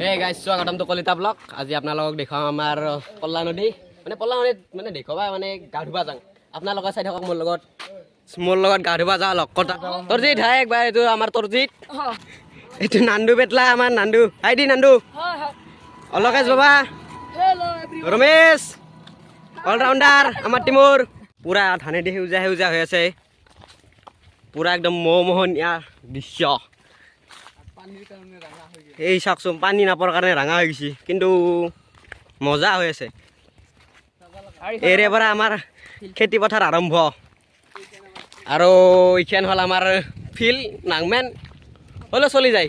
Hey guys, স্বাগতম তো Kalita blog. আজি আপোনালোকক দেখাম আমাৰ পল্লা নদী। মানে পল্লা নদীত মানে দেখবা মানে গা ধুবা যাং। আপোনালোকে চাই থাকক মোৰ লগত গা ধুবা যাওঁ লক্কটা। তৰজিত হাই একবাৰ এইটো আমাৰ তৰজিত। এইটো নান্দু বেটলা আমাৰ নান্দু। হাই দি নান্দু। অলকেশ বাবা। হেল্ল এভৰিवन। ৰমেশ। অলৰাউন্ডাৰ আমাৰ টিমৰ পুৰা ধানে দি সেউজীয়া হৈ আছে। পুৰা একদম মহমহনীয়া দৃশ্য। এই চাওকচোন পানী নাপাৰ কাৰণে ৰাঙা হৈ গৈছে কিন্তু মজা হৈ আছে। এৰে পৰা আমাৰ খেতি পথাৰ আৰম্ভ আৰু এইখান হ'ল আমাৰ ফিল্ড নাংমেন হ'লেও চলি যায়।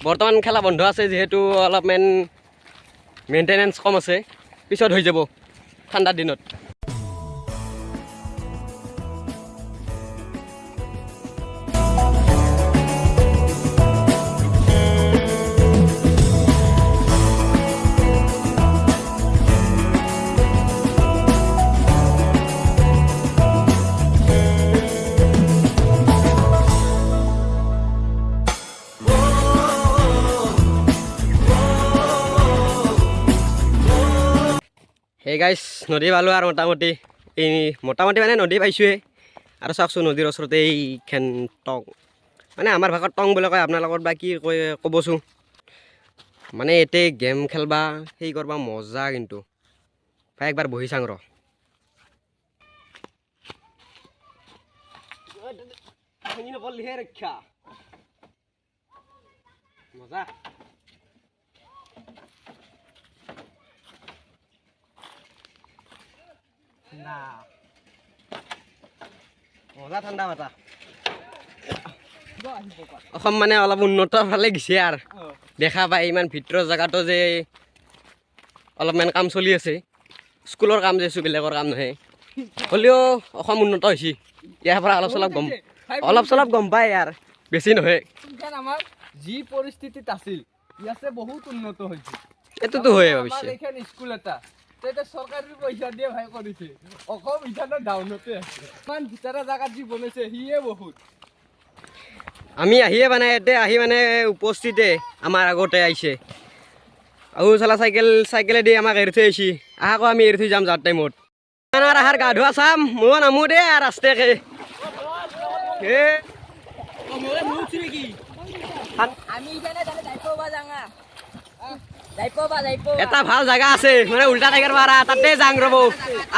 বৰ্তমান খেলা বন্ধ আছে যিহেতু অলপমান মেইনটেনেঞ্চ কম আছে, পিছত হৈ যাব ঠাণ্ডাৰ দিনত। Hey guys, নদী পালোঁ আৰু মোটামুটি মানে নদী পাইছোঁহে। আৰু চাওকচোন নদীৰ ওচৰতে এইখান টং, মানে আমাৰ ভাষাত টং বুলি কয়, আপোনালোকৰ বা কি কয় ক'বচোন। মানে এতে গেম খেলবা সেই কৰবা মজা কিন্তু ভাই একবাৰ বহি চাং ৰ। মজা মজা ঠাণ্ডা বতাহ। অসম মানে অলপ উন্নত ফালে গৈছে আৰু দেখা পাই ইমান ভিতৰৰ জেগাতো যে অলপমান কাম চলি আছে। স্কুলৰ কাম যে বেলেগৰ কাম নহয়, হ'লেও অসম উন্নত হৈছে। ইয়াৰ পৰা অলপ চলপ গম পায় ইয়াৰ, বেছি নহয়। আমাৰ যি পৰিস্থিতিত আছিল ইয়াতে বহুত উন্নত হৈছে। এইটোতো হয়ে অৱশ্যে। এইখন স্কুল এটা চৰকাৰী পইচা দিয়ে ভাই কৰিছে। অসম ইথানো ডাউনতে আছে। ইমান ভিতৰৰ জেগাত যি বনাইছে সিয়ে বহুত। আমি আহিয়ে মানে ইয়াতে আহি মানে উপস্থিতে আমাৰ আগতে আহিছে আৰু চলা চাইকেলেদি আমাক এৰি থৈ আহিছে। আকৌ আমি এৰি থৈ যাম যাৰ টাইমত। আহাৰ গা ধোৱা চাম মই নামো দে আৰু ৰাস্তাকে। এটা ভাল জায়গা আছে মানে উল্টা টাইগাৰ পাৰা, তাতে যাং ৰ'ব।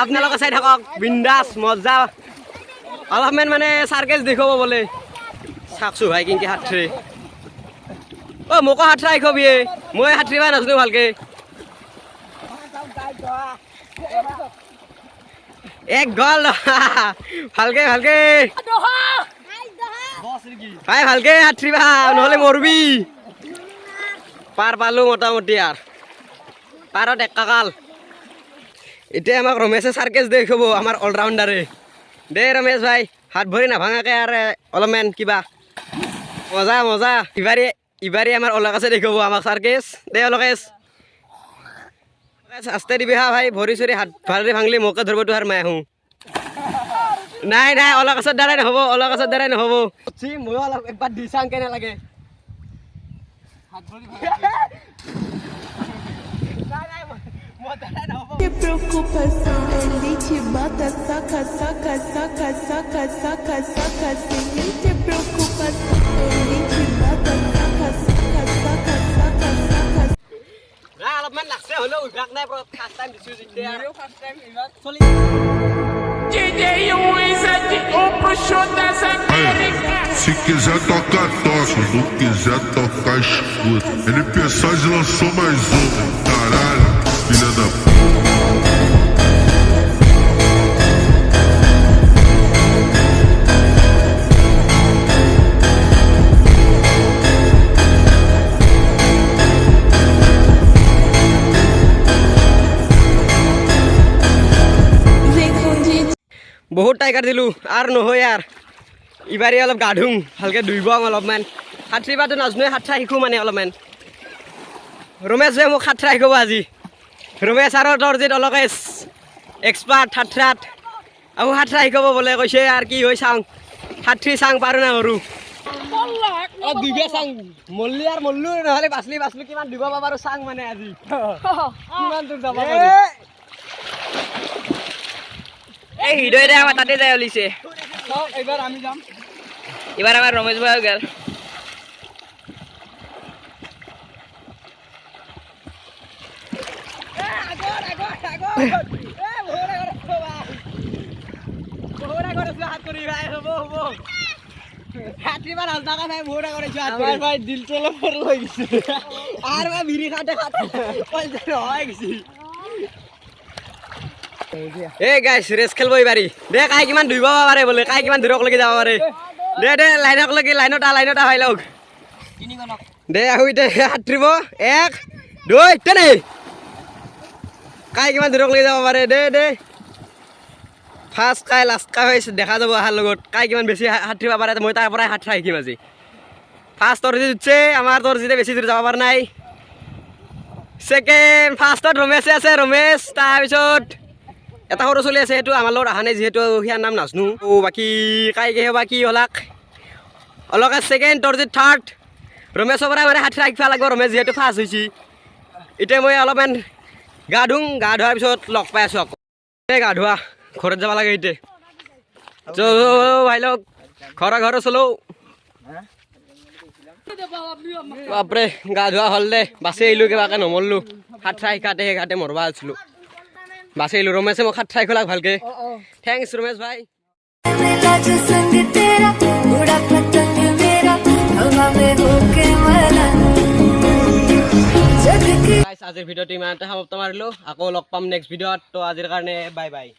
আপোনালোকে চাই থাকক বিন্দাছ মজা। অলপমান মানে চাৰ্কেল দেখুৱাব বোলে। চাকছোঁ ভাই কিনকে সাঁতৰে। মোকো সাঁতৰা শিকাবি, মই সাঁতৰিব নাজানো ভালকে। এক গল ভালকে ভাই ভালকে সাঁতৰিবা নহ'লে মৰবি। পাৰ পালোঁ মোটামুটি আৰু পাৰত এক কাকাল। এতিয়া আমাক ৰমেশে চাৰ্কেছ দেখুৱাব, আমাৰ অলৰাউণ্ডাৰে। দে ৰমেশ ভাই হাত ভৰি নাভাঙাকে আৰু অলপমান কিবা মজা। ইবাৰে আমাৰ অলকাছে দেখুৱাব আমাক চাৰ্কেছ। দে অলকেশ আস্তে দিবি হা ভাই, ভৰি চৰি হাত ভালৰে ভাঙলি মোকে ধৰিব তোহাৰ মাই আহোঁ। নাই অলকাছৰ দ্বাৰাই নহ'ব। ময়ো অলপ একবাৰ দি চাং কেনে লাগে। Que preocupação, ele te bota, saca, sem nem ter preocupação, ele te bota, saca. অলপমান লাগছে হ'লেও অভ্যাস নাই, ফাৰ্ষ্ট টাইম দিছোঁ যেতিয়া চলি। Se quiser tocar, toca. Se não quiser tocar, escuta. NP Saz lançou mais um. Caralho, filha da p. বহুত tiger দিলোঁ আৰু নহয় ইয়াৰ। ইবাৰে অলপ গা ধুম ভালকৈ ধুইব অলপমান। সাঁতৰিবাতো নাজানোৱে, সাঁতৰা শিকোঁ মানে অলপমান। ৰমেশে মোক সাঁতৰা শিকাব আজি। ৰমেশ আৰু তৰজিত অলকেশ এক্সপাৰ্ট সাঁতৰাত। আৰু সাঁতৰা শিকাব বোলে কৈছে। আৰু কি হৈ চাওঁ সাঁতৰি চাং পাৰোঁ না সৰু। দুইবে চাং মল্লি আৰু মল্লো নহ'লে বাচলি কিমান দিব পাৰো চাং মানে আজি কিমান দূৰ যাব পাৰি এই হৃদয় আমাৰ তাতে যাই ওলিছে চাওক এইবাৰ আমি যাম এবাৰ আমাৰ ৰমেশ ভাই গেল আমাৰ ভাই দিলটো অলপ সৰু হৈ গৈছে আৰু ভাই বিৰি খাতে পইচা নহয় গৈছে এই গাইছ ৰেচ খেলব এইবাৰি দে কাই কিমান ধুইব পাৰে বোলে কাই কিমান দূৰকলৈকে যাব পাৰে দে লাইনকলৈকে লাইনটা ভাই লওক দে আহো এতিয়া সাঁতুৰিব 1 2 তেনে কাই কিমান দূৰকলৈকে যাব পাৰে দে ফাৰ্ষ্ট কাই লাষ্ট কাই হৈছে দেখা যাব অহাৰ লগত কাই কিমান বেছি সাঁতুৰিব পাৰে মই তাৰ পৰাই সাঁতৰা শিকিম আজি ফাৰ্ষ্ট তৰজিত উঠছে আমাৰ তৰজিতে বেছি দূৰ যাব পৰা নাই ছেকেণ্ড ফাৰ্ষ্টত ৰমেশে আছে ৰমেশ তাৰপিছত এটা সৰু চলি আছে সেইটো আমাৰ লগত অহা নাই যিহেতু সিয়াৰ নাম নাজনো বাকী কাইকে বা কি হলাক অলকা ছেকেণ্ড তৰজিত থাৰ্ড ৰমেশৰ পৰাই মানে সাঁতৰা শিকিব লাগিব ৰমেশ যিহেতু ফাৰ্ষ্ট হৈছে এতিয়া মই অলপমান গা ধোৱাৰ পিছত লগ পাই আছোঁ আকৌ গা ধোৱা ঘৰত যাব লাগে এতিয়া ভাই লগ ঘৰ চলো বাপৰে গা ধোৱা হ'ল দে বাচি আহিলোঁ কিবাকে নমৰলোঁ সাঁতৰা শিকাতে সেইকাতে মৰবা আছিলোঁ বাচি আহিলোঁ ৰমেশে মোক সাঁতৰা শিকালাক ভালকে থেংকছ ৰমেশ ভাই मिला जो संग तेरा उड़ा पतंग मेरा हवा में होके मला जग के আজিৰ ভিডিঅ'টো ইমানতে সমাপ্ত মাৰিলোঁ আকৌ লগ পাম নেক্সট ভিডিঅ'ত তো আজিৰ কাৰণে বাই